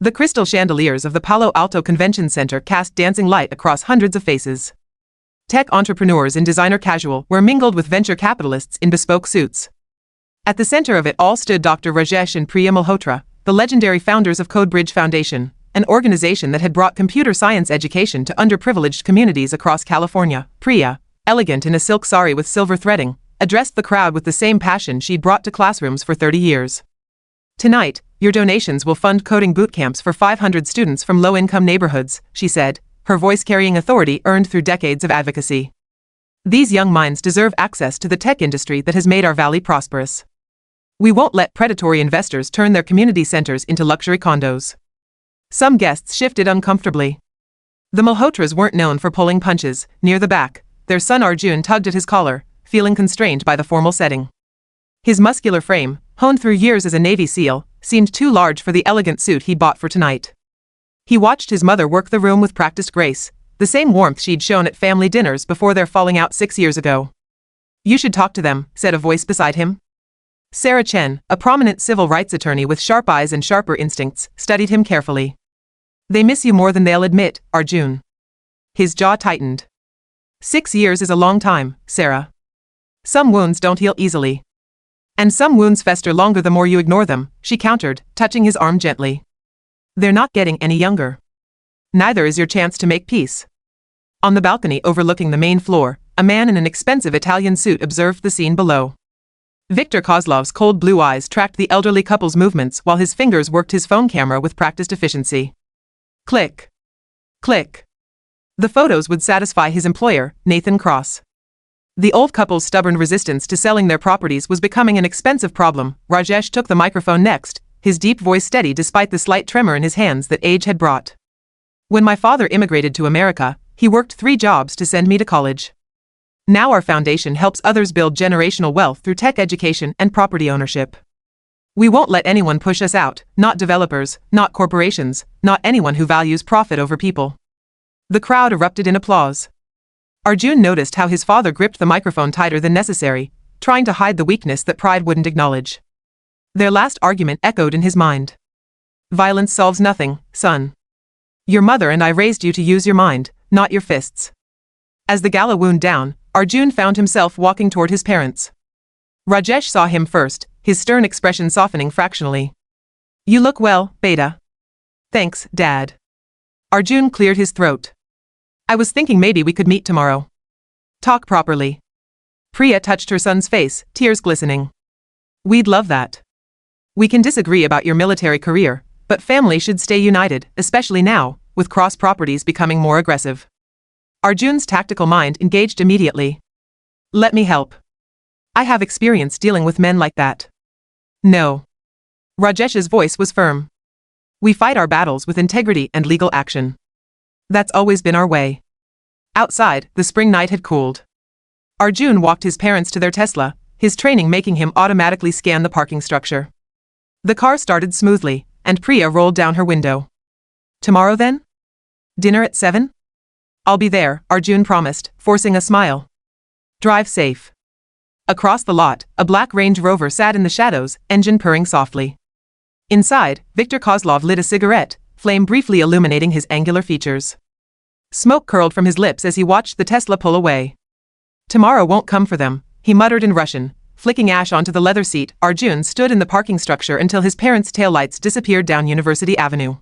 The crystal chandeliers of the Palo Alto Convention Center cast dancing light across hundreds of faces. Tech entrepreneurs in designer casual were mingled with venture capitalists in bespoke suits. At the center of it all stood Dr. Rajesh and Priya Malhotra, the legendary founders of CodeBridge Foundation, an organization that had brought computer science education to underprivileged communities across California. Priya, elegant in a silk sari with silver threading, addressed the crowd with the same passion she'd brought to classrooms for 30 years. "Tonight, your donations will fund coding boot camps for 500 students from low-income neighborhoods," she said, her voice carrying authority earned through decades of advocacy. "These young minds deserve access to the tech industry that has made our valley prosperous. We won't let predatory investors turn their community centers into luxury condos." Some guests shifted uncomfortably. The Malhotras weren't known for pulling punches. Near the back, their son Arjun tugged at his collar, feeling constrained by the formal setting. His muscular frame, honed through years as a Navy SEAL, seemed too large for the elegant suit he bought for tonight. He watched his mother work the room with practiced grace, the same warmth she'd shown at family dinners before their falling out 6 years ago. "You should talk to them," said a voice beside him. Sarah Chen, a prominent civil rights attorney with sharp eyes and sharper instincts, studied him carefully. "They miss you more than they'll admit, Arjun." His jaw tightened. 6 years is a long time, Sarah. Some wounds don't heal easily. "And some wounds fester longer the more you ignore them," she countered, touching his arm gently. "They're not getting any younger. Neither is your chance to make peace." On the balcony overlooking the main floor, a man in an expensive Italian suit observed the scene below. Viktor Kozlov's cold blue eyes tracked the elderly couple's movements while his fingers worked his phone camera with practiced efficiency. Click. Click. The photos would satisfy his employer, Nathan Cross. The old couple's stubborn resistance to selling their properties was becoming an expensive problem. Rajesh took the microphone next, his deep voice steady despite the slight tremor in his hands that age had brought. "When my father immigrated to America, he worked 3 jobs to send me to college. Now our foundation helps others build generational wealth through tech education and property ownership. We won't let anyone push us out, not developers, not corporations, not anyone who values profit over people." The crowd erupted in applause. Arjun noticed how his father gripped the microphone tighter than necessary, trying to hide the weakness that pride wouldn't acknowledge. Their last argument echoed in his mind. "Violence solves nothing, son. Your mother and I raised you to use your mind, not your fists." As the gala wound down, Arjun found himself walking toward his parents. Rajesh saw him first, his stern expression softening fractionally. "You look well, Beta." "Thanks, Dad." Arjun cleared his throat. "I was thinking maybe we could meet tomorrow. Talk properly." Priya touched her son's face, tears glistening. "We'd love that. We can disagree about your military career, but family should stay united, especially now, with cross properties becoming more aggressive." Arjun's tactical mind engaged immediately. "Let me help. I have experience dealing with men like that." "No." Rajesh's voice was firm. "We fight our battles with integrity and legal action. That's always been our way." Outside, the spring night had cooled. Arjun walked his parents to their Tesla, his training making him automatically scan the parking structure. The car started smoothly, and Priya rolled down her window. "Tomorrow then? Dinner at 7? "I'll be there," Arjun promised, forcing a smile. "Drive safe." Across the lot, a black Range Rover sat in the shadows, engine purring softly. Inside, Viktor Kozlov lit a cigarette, flame briefly illuminating his angular features. Smoke curled from his lips as he watched the Tesla pull away. "Tomorrow won't come for them," he muttered in Russian, flicking ash onto the leather seat. Arjun stood in the parking structure until his parents' taillights disappeared down University Avenue.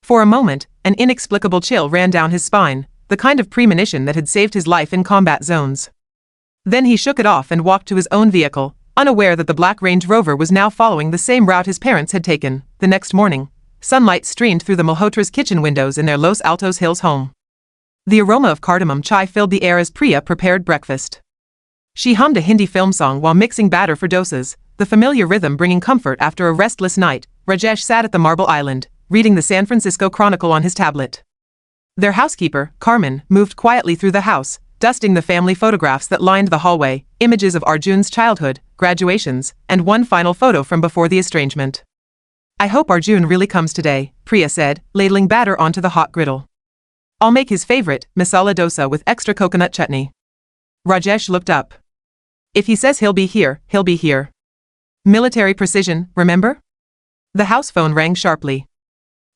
For a moment, an inexplicable chill ran down his spine, the kind of premonition that had saved his life in combat zones. Then he shook it off and walked to his own vehicle, unaware that the black Range Rover was now following the same route his parents had taken. The next morning, sunlight streamed through the Malhotra's kitchen windows in their Los Altos Hills home. The aroma of cardamom chai filled the air as Priya prepared breakfast. She hummed a Hindi film song while mixing batter for dosas, the familiar rhythm bringing comfort after a restless night. Rajesh sat at the marble island, reading the San Francisco Chronicle on his tablet. Their housekeeper, Carmen, moved quietly through the house, dusting the family photographs that lined the hallway, images of Arjun's childhood, graduations, and one final photo from before the estrangement. "I hope Arjun really comes today," Priya said, ladling batter onto the hot griddle. "I'll make his favorite, masala dosa with extra coconut chutney." Rajesh looked up. "If he says he'll be here, he'll be here. Military precision, remember?" The house phone rang sharply.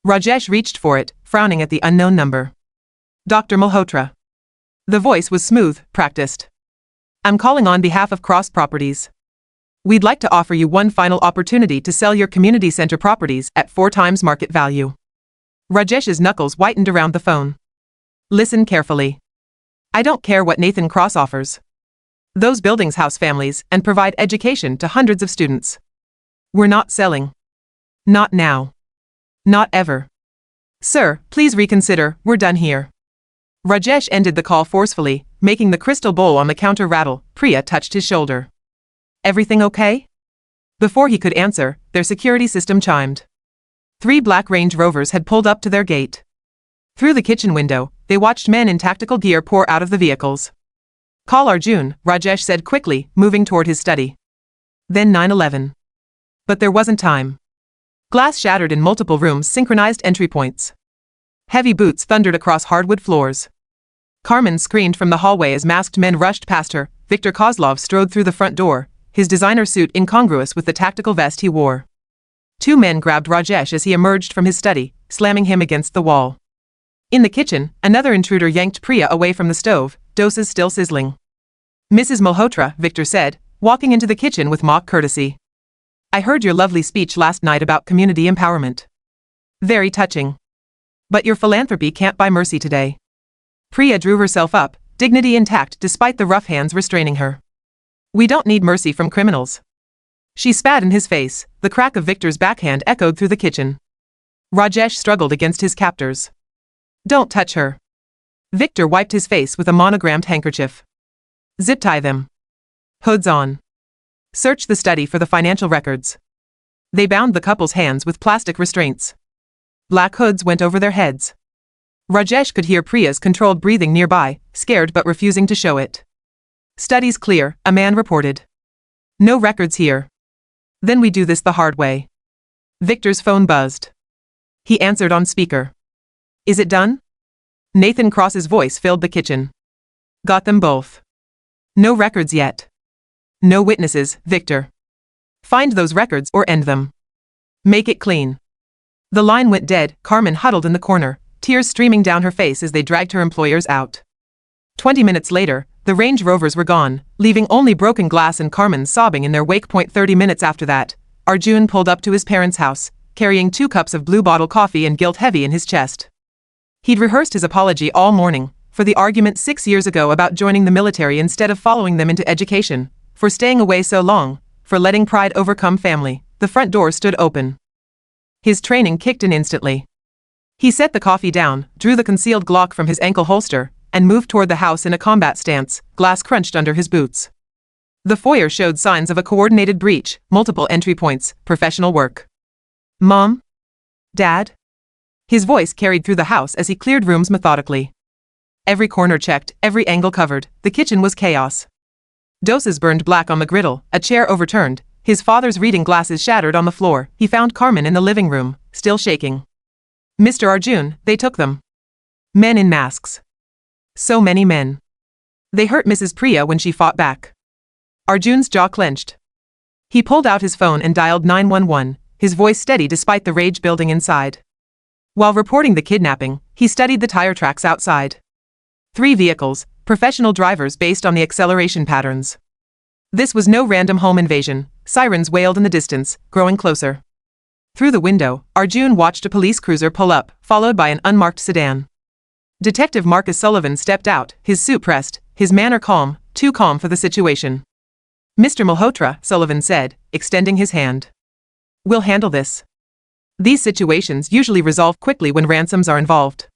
Rajesh reached for it, frowning at the unknown number. Dr. Malhotra. The voice was smooth, practiced. I'm calling on behalf of Cross Properties. We'd like to offer you one final opportunity to sell your community center properties at 4 times market value. Rajesh's knuckles whitened around the phone. Listen carefully. I don't care what Nathan Cross offers. Those buildings house families and provide education to hundreds of students. We're not selling. Not now. Not ever. Sir, please reconsider, we're done here. Rajesh ended the call forcefully, making the crystal bowl on the counter rattle. Priya touched his shoulder. Everything okay? Before he could answer, their security system chimed. 3 black Range Rovers had pulled up to their gate. Through the kitchen window, they watched men in tactical gear pour out of the vehicles. Call Arjun, Rajesh said quickly, moving toward his study. Then 911. But there wasn't time. Glass shattered in multiple rooms, synchronized entry points. Heavy boots thundered across hardwood floors. Carmen screamed from the hallway as masked men rushed past her. Viktor Kozlov strode through the front door, his designer suit incongruous with the tactical vest he wore. 2 men grabbed Rajesh as he emerged from his study, slamming him against the wall. In the kitchen, another intruder yanked Priya away from the stove, doses still sizzling. Mrs. Malhotra, Viktor said, walking into the kitchen with mock courtesy. I heard your lovely speech last night about community empowerment. Very touching. But your philanthropy can't buy mercy today. Priya drew herself up, dignity intact despite the rough hands restraining her. We don't need mercy from criminals. She spat in his face, the crack of Viktor's backhand echoed through the kitchen. Rajesh struggled against his captors. Don't touch her. Viktor wiped his face with a monogrammed handkerchief. Zip tie them. Hoods on. Search the study for the financial records. They bound the couple's hands with plastic restraints. Black hoods went over their heads. Rajesh could hear Priya's controlled breathing nearby, scared but refusing to show it. Study's clear, a man reported. No records here. Then we do this the hard way. Viktor's phone buzzed. He answered on speaker. Is it done? Nathan Cross's voice filled the kitchen. Got them both. No records yet. No witnesses, Viktor. Find those records or end them. Make it clean. The line went dead. Carmen huddled in the corner, tears streaming down her face as they dragged her employers out. 20 minutes later, the Range Rovers were gone, leaving only broken glass and Carmen sobbing in their wake. 30 minutes after that, Arjun pulled up to his parents' house, carrying 2 cups of blue bottle coffee and guilt heavy in his chest. He'd rehearsed his apology all morning, for the argument 6 years ago about joining the military instead of following them into education, for staying away so long, for letting pride overcome family. The front door stood open. His training kicked in instantly. He set the coffee down, drew the concealed Glock from his ankle holster, and moved toward the house in a combat stance. Glass crunched under his boots. The foyer showed signs of a coordinated breach, multiple entry points, professional work. Mom? Dad? His voice carried through the house as he cleared rooms methodically. Every corner checked, every angle covered. The kitchen was chaos. Doses burned black on the griddle, a chair overturned, his father's reading glasses shattered on the floor. He found Carmen in the living room, still shaking. Mr. Arjun, they took them. Men in masks. So many men. They hurt Mrs. Priya when she fought back. Arjun's jaw clenched. He pulled out his phone and dialed 911, his voice steady despite the rage building inside. While reporting the kidnapping, he studied the tire tracks outside. 3 vehicles, professional drivers based on the acceleration patterns. This was no random home invasion. Sirens wailed in the distance, growing closer. Through the window, Arjun watched a police cruiser pull up, followed by an unmarked sedan. Detective Marcus Sullivan stepped out, his suit pressed, his manner calm, too calm for the situation. Mr. Malhotra, Sullivan said, extending his hand. We'll handle this. These situations usually resolve quickly when ransoms are involved.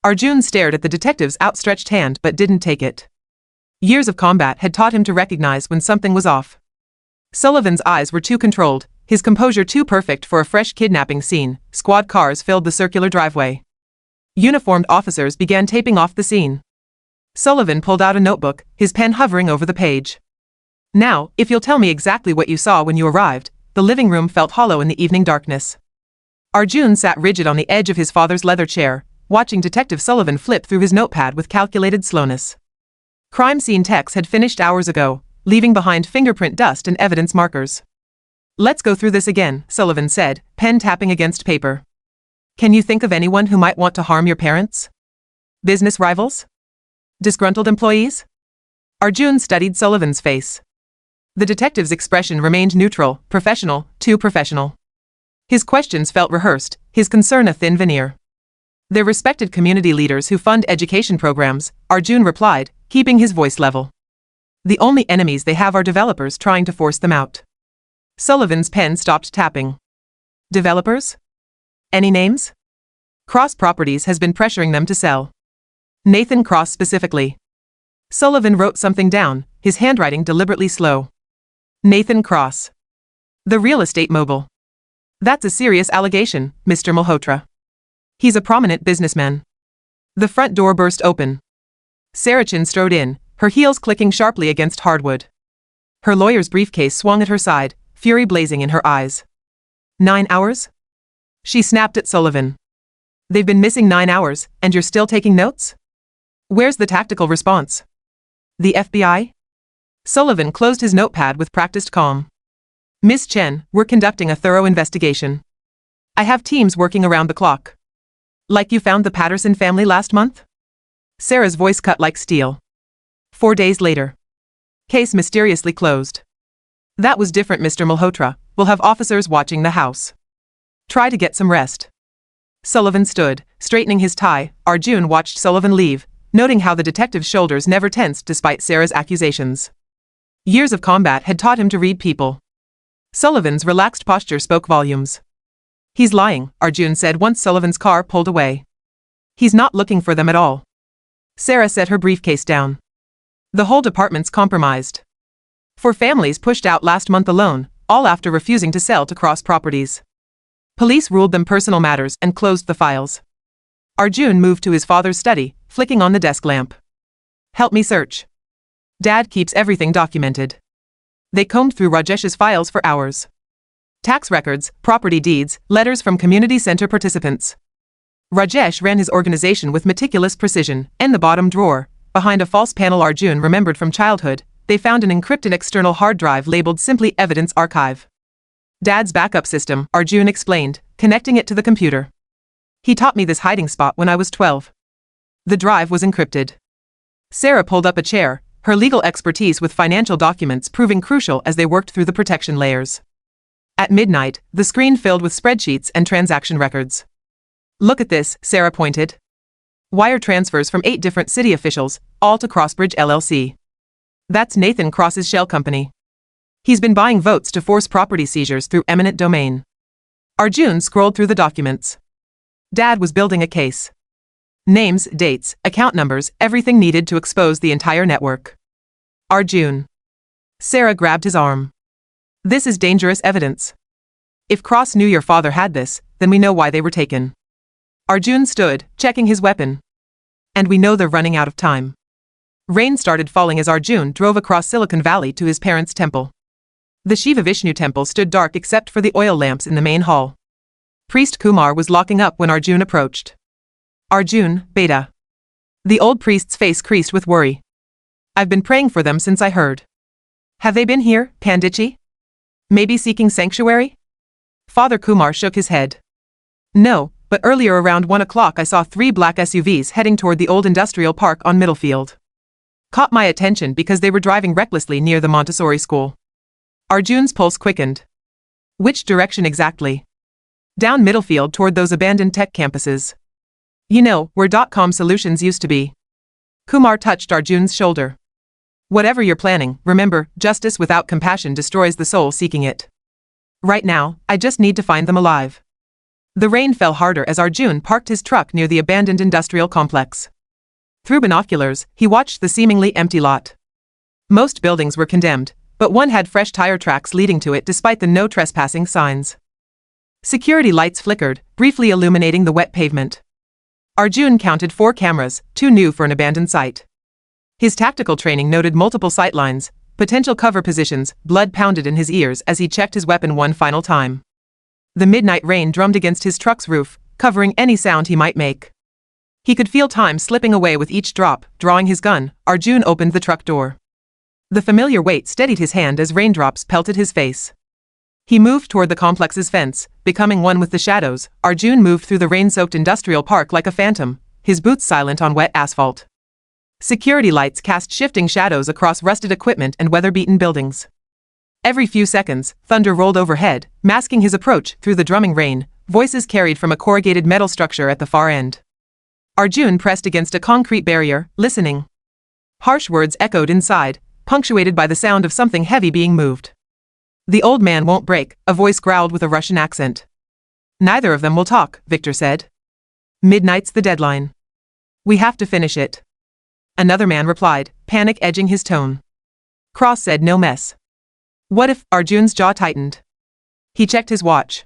Arjun stared at the detective's outstretched hand but didn't take it. Years of combat had taught him to recognize when something was off. Sullivan's eyes were too controlled, his composure too perfect for a fresh kidnapping scene. Squad cars filled the circular driveway. Uniformed officers began taping off the scene. Sullivan pulled out a notebook, his pen hovering over the page. Now, if you'll tell me exactly what you saw when you arrived. The living room felt hollow in the evening darkness. Arjun sat rigid on the edge of his father's leather chair, watching Detective Sullivan flip through his notepad with calculated slowness. Crime scene techs had finished hours ago, leaving behind fingerprint dust and evidence markers. Let's go through this again, Sullivan said, pen tapping against paper. Can you think of anyone who might want to harm your parents? Business rivals? Disgruntled employees? Arjun studied Sullivan's face. The detective's expression remained neutral, professional, too professional. His questions felt rehearsed, his concern a thin veneer. They're respected community leaders who fund education programs, Arjun replied, keeping his voice level. The only enemies they have are developers trying to force them out. Sullivan's pen stopped tapping. Developers? Any names? Cross Properties has been pressuring them to sell. Nathan Cross specifically. Sullivan wrote something down, his handwriting deliberately slow. Nathan Cross. The real estate mogul. That's a serious allegation, Mr. Malhotra. He's a prominent businessman. The front door burst open. Saracen strode in, her heels clicking sharply against hardwood. Her lawyer's briefcase swung at her side, fury blazing in her eyes. 9 hours? She snapped at Sullivan. They've been missing 9 hours, and you're still taking notes? Where's the tactical response? The FBI? Sullivan closed his notepad with practiced calm. Miss Chen, we're conducting a thorough investigation. I have teams working around the clock. Like you found the Patterson family last month? Sarah's voice cut like steel. 4 days later. Case mysteriously closed. That was different, Mr. Malhotra. We'll have officers watching the house. Try to get some rest. Sullivan stood, straightening his tie. Arjun watched Sullivan leave, noting how the detective's shoulders never tensed despite Sarah's accusations. Years of combat had taught him to read people. Sullivan's relaxed posture spoke volumes. He's lying, Arjun said once Sullivan's car pulled away. He's not looking for them at all. Sarah set her briefcase down. The whole department's compromised. 4 families pushed out last month alone, all after refusing to sell to Cross Properties. Police ruled them personal matters and closed the files. Arjun moved to his father's study, flicking on the desk lamp. Help me search. Dad keeps everything documented. They combed through Rajesh's files for hours. Tax records, property deeds, letters from community center participants. Rajesh ran his organization with meticulous precision. In the bottom drawer, behind a false panel Arjun remembered from childhood, they found an encrypted external hard drive labeled simply Evidence Archive. Dad's backup system, Arjun explained, connecting it to the computer. He taught me this hiding spot when I was 12. The drive was encrypted. Sarah pulled up a chair, her legal expertise with financial documents proving crucial as they worked through the protection layers. At midnight, the screen filled with spreadsheets and transaction records. Look at this, Sarah pointed. Wire transfers from 8 different city officials, all to Crossbridge LLC. That's Nathan Cross's shell company. He's been buying votes to force property seizures through eminent domain. Arjun scrolled through the documents. Dad was building a case. Names, dates, account numbers, everything needed to expose the entire network. Arjun. Sarah grabbed his arm. This is dangerous evidence. If Cross knew your father had this, then we know why they were taken. Arjun stood, checking his weapon. And we know they're running out of time. Rain started falling as Arjun drove across Silicon Valley to his parents' temple. The Shiva Vishnu temple stood dark except for the oil lamps in the main hall. Priest Kumar was locking up when Arjun approached. Arjun, beta. The old priest's face creased with worry. I've been praying for them since I heard. Have they been here, Pandichi? Maybe seeking sanctuary? Father Kumar shook his head. No, but earlier around 1 o'clock I saw 3 black SUVs heading toward the old industrial park on Middlefield. Caught my attention because they were driving recklessly near the Montessori school. Arjun's pulse quickened. Which direction exactly? Down Middlefield toward those abandoned tech campuses. You know, where .com solutions used to be. Kumar touched Arjun's shoulder. Whatever you're planning, remember, justice without compassion destroys the soul seeking it. Right now, I just need to find them alive. The rain fell harder as Arjun parked his truck near the abandoned industrial complex. Through binoculars, he watched the seemingly empty lot. Most buildings were condemned, but one had fresh tire tracks leading to it despite the no trespassing signs. Security lights flickered, briefly illuminating the wet pavement. Arjun counted 4 cameras, 2 new for an abandoned site. His tactical training noted multiple sightlines, potential cover positions. Blood pounded in his ears as he checked his weapon one final time. The midnight rain drummed against his truck's roof, covering any sound he might make. He could feel time slipping away with each drop. Drawing his gun, Arjun opened the truck door. The familiar weight steadied his hand as raindrops pelted his face. He moved toward the complex's fence, becoming one with the shadows. Arjun moved through the rain-soaked industrial park like a phantom, his boots silent on wet asphalt. Security lights cast shifting shadows across rusted equipment and weather-beaten buildings. Every few seconds, thunder rolled overhead, masking his approach through the drumming rain, voices carried from a corrugated metal structure at the far end. Arjun pressed against a concrete barrier, listening. Harsh words echoed inside, punctuated by the sound of something heavy being moved. "The old man won't break," a voice growled with a Russian accent. "Neither of them will talk," Victor said. "Midnight's the deadline. We have to finish it." Another man replied, panic edging his tone. Cross said, "No mess." "What if?" Arjun's jaw tightened. He checked his watch.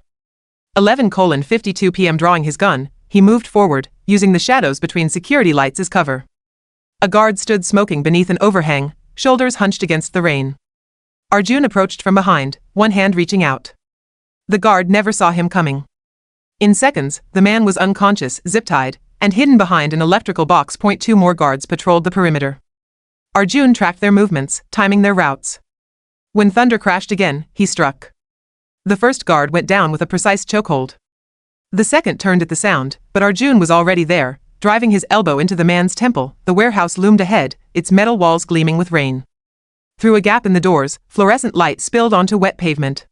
11:52 p.m. Drawing his gun, he moved forward, using the shadows between security lights as cover. A guard stood smoking beneath an overhang, shoulders hunched against the rain. Arjun approached from behind, one hand reaching out. The guard never saw him coming. In seconds, the man was unconscious, zip-tied, and hidden behind an electrical box. 2 more guards patrolled the perimeter. Arjun tracked their movements, timing their routes. When thunder crashed again, he struck. The first guard went down with a precise chokehold. The second turned at the sound, but Arjun was already there, driving his elbow into the man's temple. The warehouse loomed ahead, its metal walls gleaming with rain. Through a gap in the doors, fluorescent light spilled onto wet pavement.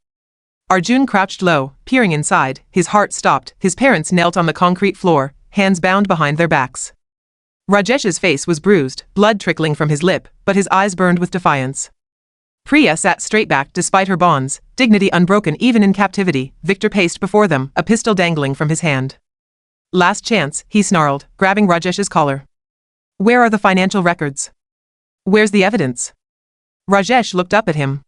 Arjun crouched low, peering inside, his heart stopped. His parents knelt on the concrete floor, hands bound behind their backs. Rajesh's face was bruised, blood trickling from his lip, but his eyes burned with defiance. Priya sat straight back despite her bonds, dignity unbroken even in captivity. Victor paced before them, a pistol dangling from his hand. "Last chance," he snarled, grabbing Rajesh's collar. "Where are the financial records? Where's the evidence?" Rajesh looked up at him.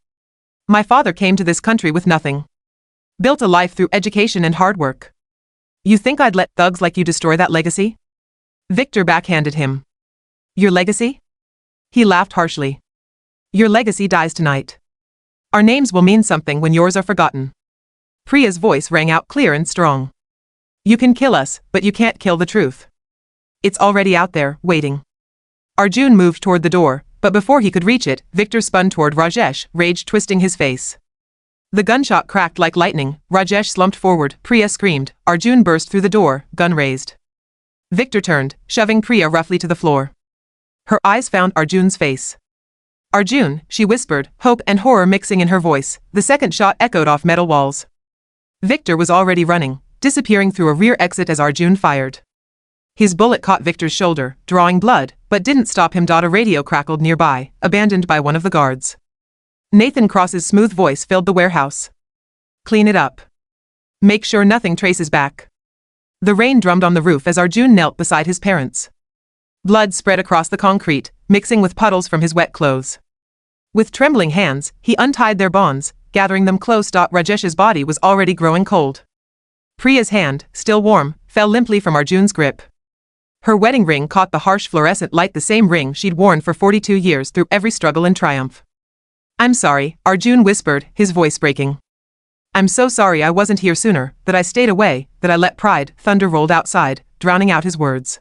"My father came to this country with nothing. Built a life through education and hard work. You think I'd let thugs like you destroy that legacy?" Victor backhanded him. "Your legacy?" He laughed harshly. "Your legacy dies tonight. Our names will mean something when yours are forgotten." Priya's voice rang out clear and strong. "You can kill us, but you can't kill the truth. It's already out there, waiting." Arjun moved toward the door, but before he could reach it, Victor spun toward Rajesh, rage twisting his face. The gunshot cracked like lightning. Rajesh slumped forward, Priya screamed. Arjun burst through the door, gun raised. Victor turned, shoving Priya roughly to the floor. Her eyes found Arjun's face. "Arjun," she whispered, hope and horror mixing in her voice. The second shot echoed off metal walls. Victor was already running, disappearing through a rear exit as Arjun fired. His bullet caught Victor's shoulder, drawing blood, but didn't stop him. A radio crackled nearby, abandoned by one of the guards. Nathan Cross's smooth voice filled the warehouse. "Clean it up. Make sure nothing traces back." The rain drummed on the roof as Arjun knelt beside his parents. Blood spread across the concrete, mixing with puddles from his wet clothes. With trembling hands, he untied their bonds, gathering them close. Rajesh's body was already growing cold. Priya's hand, still warm, fell limply from Arjun's grip. Her wedding ring caught the harsh fluorescent light, the same ring she'd worn for 42 years through every struggle and triumph. "I'm sorry," Arjun whispered, his voice breaking. "I'm so sorry I wasn't here sooner, that I stayed away, that I let pride." Thunder rolled outside, drowning out his words.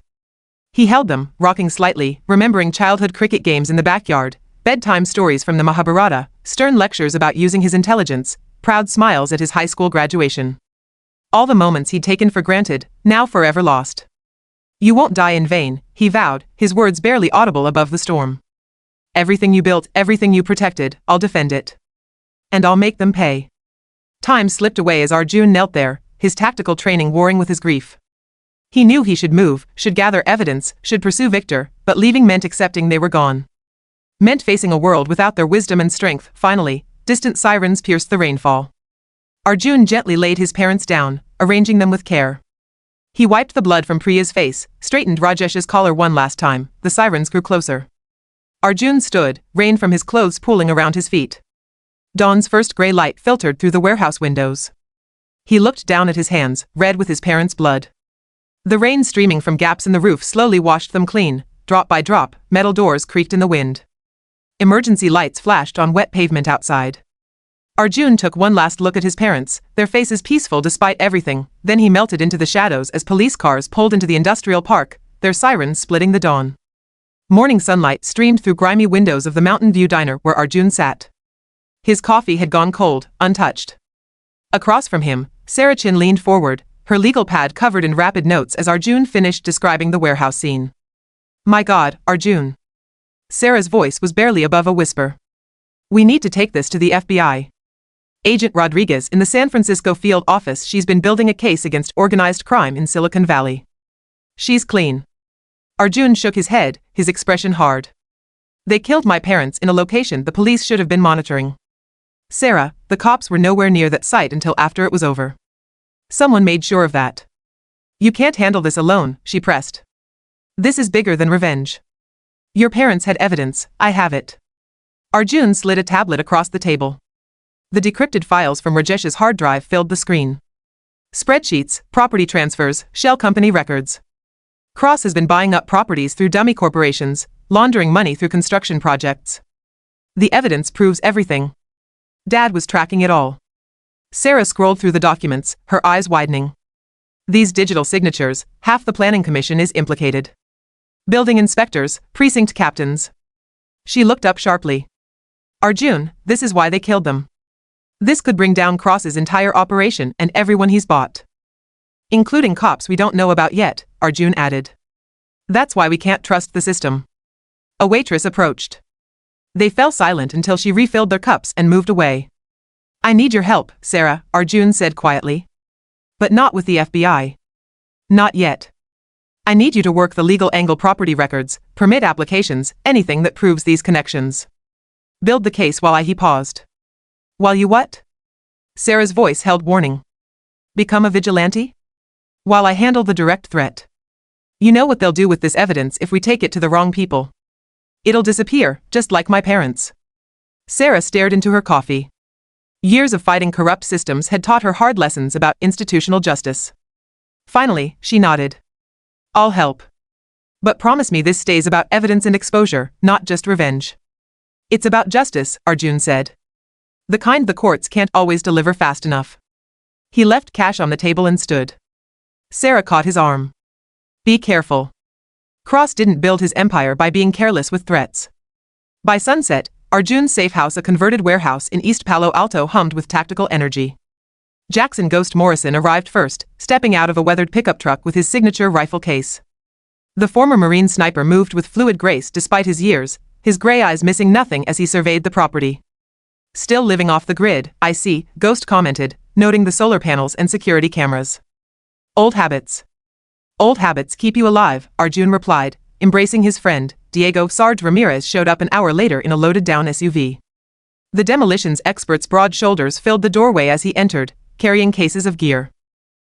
He held them, rocking slightly, remembering childhood cricket games in the backyard, bedtime stories from the Mahabharata, stern lectures about using his intelligence, proud smiles at his high school graduation. All the moments he'd taken for granted, now forever lost. "You won't die in vain," he vowed, his words barely audible above the storm. "Everything you built, everything you protected, I'll defend it. And I'll make them pay." Time slipped away as Arjun knelt there, his tactical training warring with his grief. He knew he should move, should gather evidence, should pursue Victor, but leaving meant accepting they were gone. Meant facing a world without their wisdom and strength. Finally, distant sirens pierced the rainfall. Arjun gently laid his parents down, arranging them with care. He wiped the blood from Priya's face, straightened Rajesh's collar one last time. The sirens grew closer. Arjun stood, rain from his clothes pooling around his feet. Dawn's first gray light filtered through the warehouse windows. He looked down at his hands, red with his parents' blood. The rain streaming from gaps in the roof slowly washed them clean. Drop by drop, metal doors creaked in the wind. Emergency lights flashed on wet pavement outside. Arjun took one last look at his parents, their faces peaceful despite everything. Then he melted into the shadows as police cars pulled into the industrial park, their sirens splitting the dawn. Morning sunlight streamed through grimy windows of the Mountain View diner where Arjun sat. His coffee had gone cold, untouched. Across from him, Sarah Chin leaned forward, her legal pad covered in rapid notes as Arjun finished describing the warehouse scene. My God, Arjun. Sarah's voice was barely above a whisper. We need to take this to the FBI. Agent Rodriguez in the San Francisco field office. She's been building a case against organized crime in Silicon Valley. She's clean. Arjun shook his head, his expression hard. They killed my parents in a location the police should have been monitoring. Sarah, the cops were nowhere near that site until after it was over. Someone made sure of that. You can't handle this alone, she pressed. This is bigger than revenge. Your parents had evidence, I have it. Arjun slid a tablet across the table. The decrypted files from Rajesh's hard drive filled the screen. Spreadsheets, property transfers, shell company records. Cross has been buying up properties through dummy corporations, laundering money through construction projects. The evidence proves everything. Dad was tracking it all. Sarah scrolled through the documents, her eyes widening. These digital signatures, half the planning commission is implicated. Building inspectors, precinct captains. She looked up sharply. Arjun, this is why they killed them. This could bring down Cross's entire operation and everyone he's bought. Including cops we don't know about yet, Arjun added. That's why we can't trust the system. A waitress approached. They fell silent until she refilled their cups and moved away. I need your help, Sarah, Arjun said quietly. But not with the FBI. Not yet. I need you to work the legal angle, property records, permit applications, anything that proves these connections. Build the case while he paused. While you what? Sarah's voice held warning. Become a vigilante? While I handle the direct threat. You know what they'll do with this evidence if we take it to the wrong people. It'll disappear, just like my parents. Sarah stared into her coffee. Years of fighting corrupt systems had taught her hard lessons about institutional justice. Finally, she nodded. I'll help. But promise me this stays about evidence and exposure, not just revenge. It's about justice, Arjun said. The kind the courts can't always deliver fast enough. He left cash on the table and stood. Sarah caught his arm. Be careful. Cross didn't build his empire by being careless with threats. By sunset, Arjun's safe house, a converted warehouse in East Palo Alto, hummed with tactical energy. Jackson Ghost Morrison arrived first, stepping out of a weathered pickup truck with his signature rifle case. The former Marine sniper moved with fluid grace despite his years, his gray eyes missing nothing as he surveyed the property. Still living off the grid, I see, Ghost commented, noting the solar panels and security cameras. Old habits. Old habits keep you alive, Arjun replied, embracing his friend. Diego Sarge Ramirez showed up an hour later in a loaded-down SUV. The demolitions expert's broad shoulders filled the doorway as he entered, carrying cases of gear.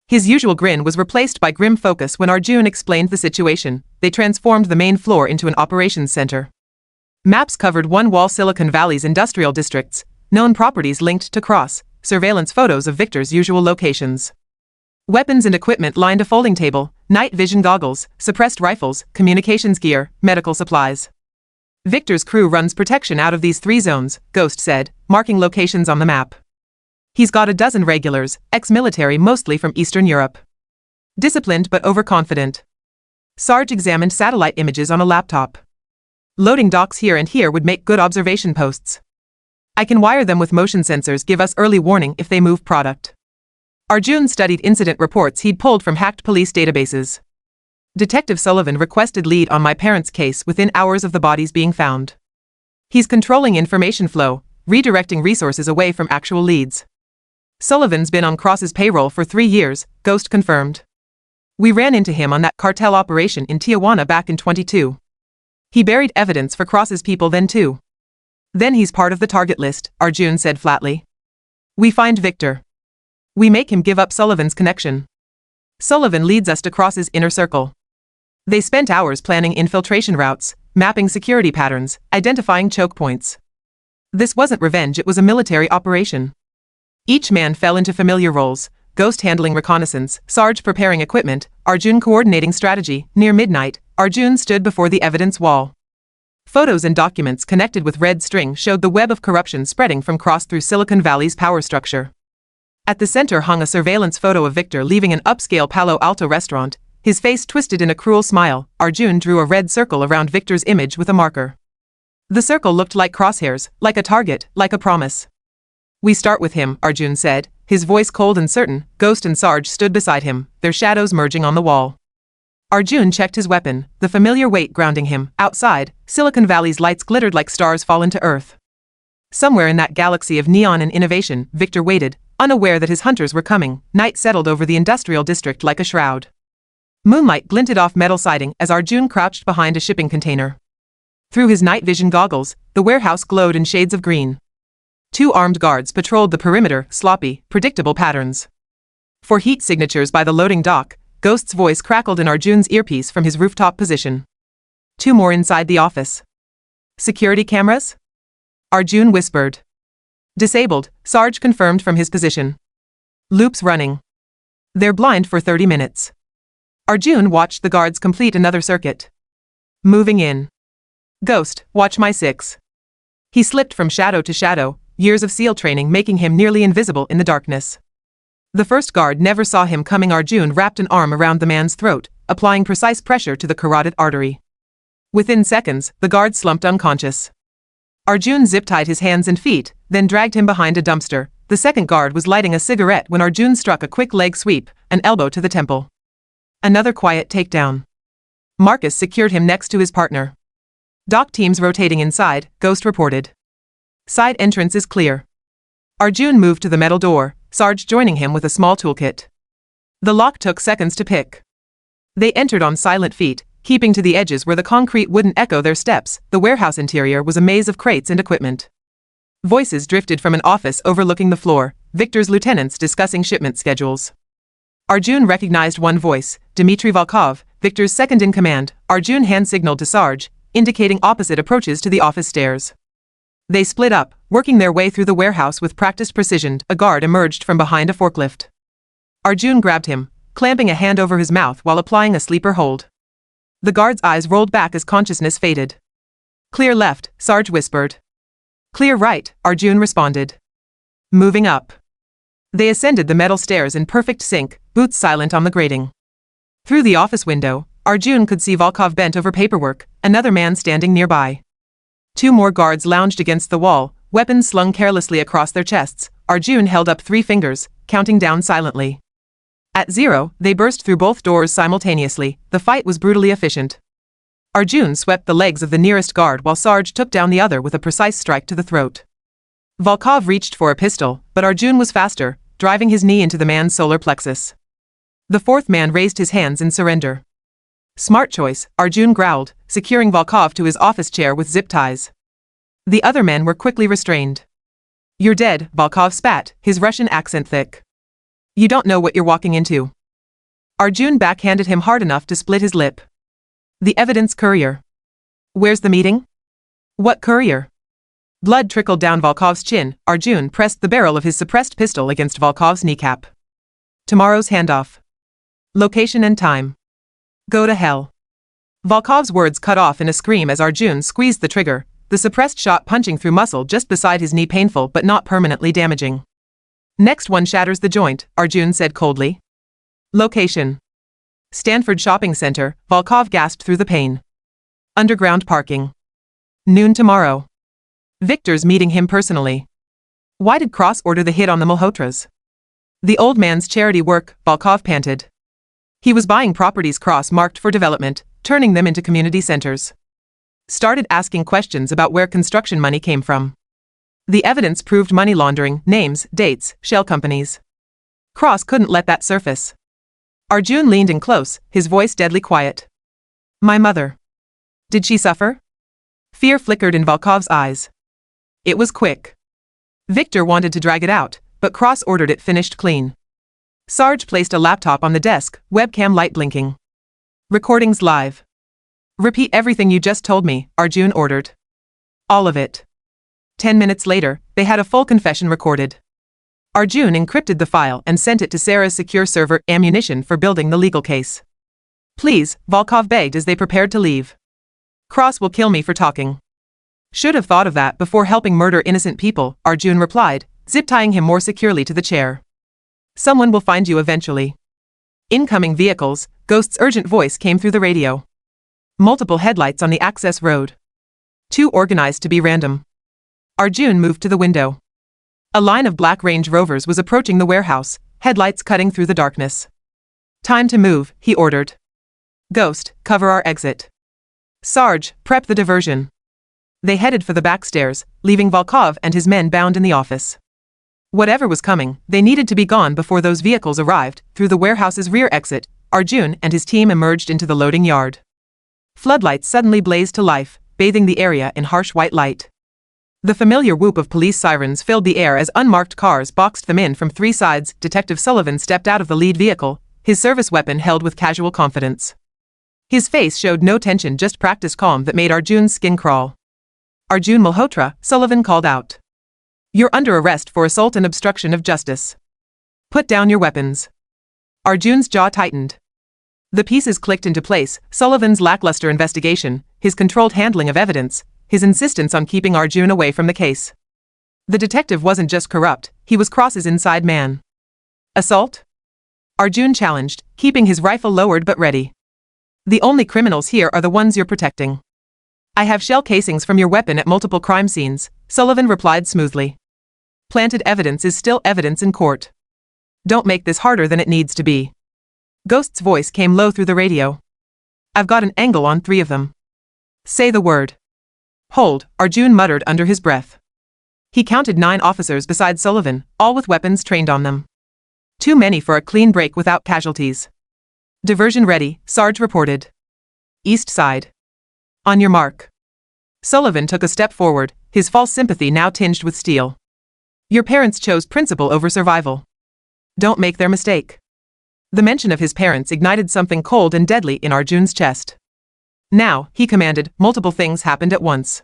His usual grin was replaced by grim focus when Arjun explained the situation. They transformed the main floor into an operations center. Maps covered one-wall Silicon Valley's industrial districts, known properties linked to Cross, surveillance photos of Victor's usual locations. Weapons and equipment lined a folding table, night vision goggles, suppressed rifles, communications gear, medical supplies. Victor's crew runs protection out of these 3 zones, Ghost said, marking locations on the map. He's got a dozen regulars, ex-military mostly from Eastern Europe. Disciplined but overconfident. Sarge examined satellite images on a laptop. Loading docks here and here would make good observation posts. I can wire them with motion sensors, give us early warning if they move product. Arjun studied incident reports he'd pulled from hacked police databases. Detective Sullivan requested lead on my parents' case within hours of the bodies being found. He's controlling information flow, redirecting resources away from actual leads. Sullivan's been on Cross's payroll for 3 years, Ghost confirmed. We ran into him on that cartel operation in Tijuana back in 22. He buried evidence for Cross's people then too. Then he's part of the target list, Arjun said flatly. We find Victor. We make him give up Sullivan's connection. Sullivan leads us to Cross's inner circle. They spent hours planning infiltration routes, mapping security patterns, identifying choke points. This wasn't revenge, it was a military operation. Each man fell into familiar roles, Ghost handling reconnaissance, Sarge preparing equipment, Arjun coordinating strategy. Near midnight, Arjun stood before the evidence wall. Photos and documents connected with red string showed the web of corruption spreading from Cross through Silicon Valley's power structure. At the center hung a surveillance photo of Victor leaving an upscale Palo Alto restaurant, his face twisted in a cruel smile. Arjun drew a red circle around Victor's image with a marker. The circle looked like crosshairs, like a target, like a promise. We start with him, Arjun said, his voice cold and certain. Ghost and Sarge stood beside him, their shadows merging on the wall. Arjun checked his weapon, the familiar weight grounding him. Outside, Silicon Valley's lights glittered like stars fallen to earth. Somewhere in that galaxy of neon and innovation, Victor waited, unaware that his hunters were coming. Night settled over the industrial district like a shroud. Moonlight glinted off metal siding as Arjun crouched behind a shipping container. Through his night vision goggles, the warehouse glowed in shades of green. 2 armed guards patrolled the perimeter, sloppy, predictable patterns. For heat signatures by the loading dock, Ghost's voice crackled in Arjun's earpiece from his rooftop position. 2 more inside the office. Security cameras? Arjun whispered. Disabled, Sarge confirmed from his position. Loops running. They're blind for 30 minutes. Arjun watched the guards complete another circuit. Moving in. Ghost, watch my 6. He slipped from shadow to shadow, years of SEAL training making him nearly invisible in the darkness. The first guard never saw him coming. Arjun wrapped an arm around the man's throat, applying precise pressure to the carotid artery. Within seconds, the guard slumped unconscious. Arjun zip-tied his hands and feet, then dragged him behind a dumpster. The second guard was lighting a cigarette when Arjun struck a quick leg sweep, an elbow to the temple. Another quiet takedown. Marcus secured him next to his partner. Dock teams rotating inside, Ghost reported. Side entrance is clear. Arjun moved to the metal door, Sarge joining him with a small toolkit. The lock took seconds to pick. They entered on silent feet, keeping to the edges where the concrete wouldn't echo their steps. The warehouse interior was a maze of crates and equipment. Voices drifted from an office overlooking the floor, Victor's lieutenants discussing shipment schedules. Arjun recognized one voice, Dmitry Volkov, Victor's second-in-command. Arjun hand-signaled to Sarge, indicating opposite approaches to the office stairs. They split up, working their way through the warehouse with practiced precision. A guard emerged from behind a forklift. Arjun grabbed him, clamping a hand over his mouth while applying a sleeper hold. The guard's eyes rolled back as consciousness faded. Clear left, Sarge whispered. Clear right, Arjun responded. Moving up. They ascended the metal stairs in perfect sync, boots silent on the grating. Through the office window, Arjun could see Volkov bent over paperwork, another man standing nearby. 2 more guards lounged against the wall, weapons slung carelessly across their chests. Arjun held up 3 fingers, counting down silently. At 0, they burst through both doors simultaneously. The fight was brutally efficient. Arjun swept the legs of the nearest guard while Sarge took down the other with a precise strike to the throat. Volkov reached for a pistol, but Arjun was faster, driving his knee into the man's solar plexus. The 4th man raised his hands in surrender. Smart choice, Arjun growled, securing Volkov to his office chair with zip ties. The other men were quickly restrained. You're dead, Volkov spat, his Russian accent thick. You don't know what you're walking into. Arjun backhanded him hard enough to split his lip. The evidence courier. Where's the meeting? What courier? Blood trickled down Volkov's chin. Arjun pressed the barrel of his suppressed pistol against Volkov's kneecap. Tomorrow's handoff. Location and time. Go to hell. Volkov's words cut off in a scream as Arjun squeezed the trigger, the suppressed shot punching through muscle just beside his knee, painful but not permanently damaging. Next one shatters the joint, Arjun said coldly. Location. Stanford Shopping Center, Volkov gasped through the pain. Underground parking. Noon tomorrow. Victor's meeting him personally. Why did Cross order the hit on the Malhotras? The old man's charity work, Volkov panted. He was buying properties Cross marked for development, turning them into community centers. Started asking questions about where construction money came from. The evidence proved money laundering, names, dates, shell companies. Cross couldn't let that surface. Arjun leaned in close, his voice deadly quiet. My mother. Did she suffer? Fear flickered in Volkov's eyes. It was quick. Victor wanted to drag it out, but Cross ordered it finished clean. Sarge placed a laptop on the desk, webcam light blinking. Recordings live. Repeat everything you just told me, Arjun ordered. All of it. 10 minutes later, they had a full confession recorded. Arjun encrypted the file and sent it to Sarah's secure server, ammunition for building the legal case. Please, Volkov begged as they prepared to leave. Cross will kill me for talking. Should have thought of that before helping murder innocent people, Arjun replied, zip-tying him more securely to the chair. Someone will find you eventually. Incoming vehicles, Ghost's urgent voice came through the radio. Multiple headlights on the access road. Too organized to be random. Arjun moved to the window. A line of black Range Rovers was approaching the warehouse, headlights cutting through the darkness. "Time to move," he ordered. "Ghost, cover our exit." "Sarge, prep the diversion." They headed for the back stairs, leaving Volkov and his men bound in the office. Whatever was coming, they needed to be gone before those vehicles arrived. Through the warehouse's rear exit, Arjun and his team emerged into the loading yard. Floodlights suddenly blazed to life, bathing the area in harsh white light. The familiar whoop of police sirens filled the air as unmarked cars boxed them in from three sides. Detective Sullivan stepped out of the lead vehicle, his service weapon held with casual confidence. His face showed no tension, just practiced calm that made Arjun's skin crawl. "Arjun Malhotra," Sullivan called out. "You're under arrest for assault and obstruction of justice. Put down your weapons." Arjun's jaw tightened. The pieces clicked into place: Sullivan's lackluster investigation, his controlled handling of evidence, his insistence on keeping Arjun away from the case. The detective wasn't just corrupt, he was Cross's inside man. "Assault?" Arjun challenged, keeping his rifle lowered but ready. "The only criminals here are the ones you're protecting." "I have shell casings from your weapon at multiple crime scenes," Sullivan replied smoothly. "Planted evidence is still evidence in court. Don't make this harder than it needs to be." Ghost's voice came low through the radio. "I've got an angle on 3 of them. Say the word." "Hold," Arjun muttered under his breath. He counted 9 officers beside Sullivan, all with weapons trained on them. Too many for a clean break without casualties. "Diversion ready," Sarge reported. "East side. On your mark." Sullivan took a step forward, his false sympathy now tinged with steel. "Your parents chose principle over survival. Don't make their mistake." The mention of his parents ignited something cold and deadly in Arjun's chest. "Now," he commanded, multiple things happened at once.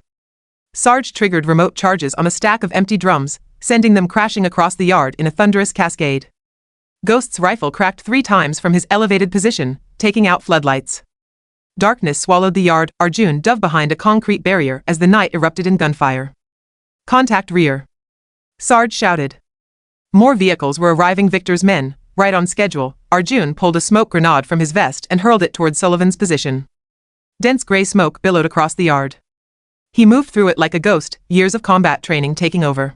Sarge triggered remote charges on a stack of empty drums, sending them crashing across the yard in a thunderous cascade. Ghost's rifle cracked 3 times from his elevated position, taking out floodlights. Darkness swallowed the yard. Arjun dove behind a concrete barrier as the night erupted in gunfire. "Contact rear." Sarge shouted. More vehicles were arriving. Victor's men, right on schedule. Arjun pulled a smoke grenade from his vest and hurled it toward Sullivan's position. Dense gray smoke billowed across the yard. He moved through it like a ghost, years of combat training taking over.